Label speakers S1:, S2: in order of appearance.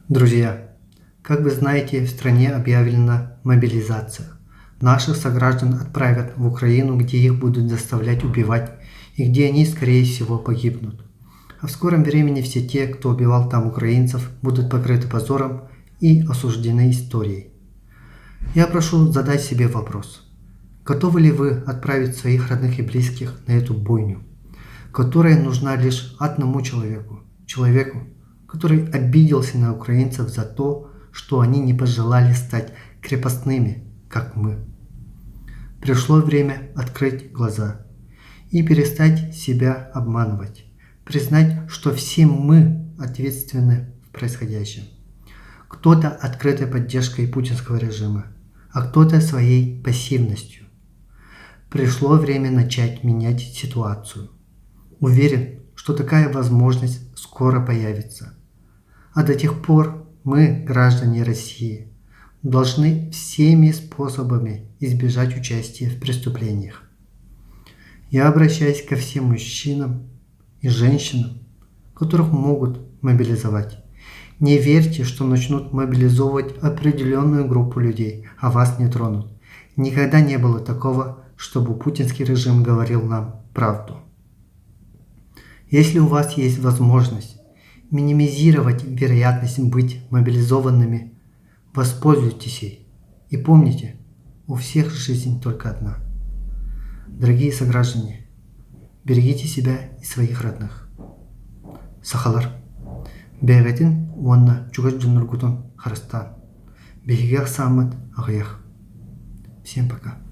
S1: Друзья, как вы знаете, в стране объявлена мобилизация. Наших сограждан отправят в Украину, где их будут заставлять убивать и где они, скорее всего, погибнут. А в скором времени все те, кто убивал там украинцев, будут покрыты позором и осуждены историей. Я прошу задать себе вопрос. Готовы ли вы отправить своих родных и близких на эту бойню, которая нужна лишь одному человеку, который обиделся на украинцев за то, что они не пожелали стать крепостными, как мы. Пришло время открыть глаза и перестать себя обманывать, признать, что все мы ответственны в происходящем. Кто-то открытой поддержкой путинского режима, а кто-то своей пассивностью. Пришло время начать менять ситуацию. Уверен, что такая возможность скоро появится. А до тех пор мы, граждане России, должны всеми способами избежать участия в преступлениях. Я обращаюсь ко всем мужчинам и женщинам, которых могут мобилизовать. Не верьте, что начнут мобилизовывать определенную группу людей, а вас не тронут. Никогда не было такого, чтобы путинский режим говорил нам правду. Если у вас есть возможность минимизировать вероятность быть мобилизованными, воспользуйтесь ей. И помните, у всех жизнь только одна. Дорогие сограждане, берегите себя и своих родных. Сахалар. Бегетин уанна чугаш джунургутун харастан. Бегигах самат агыях. Всем пока.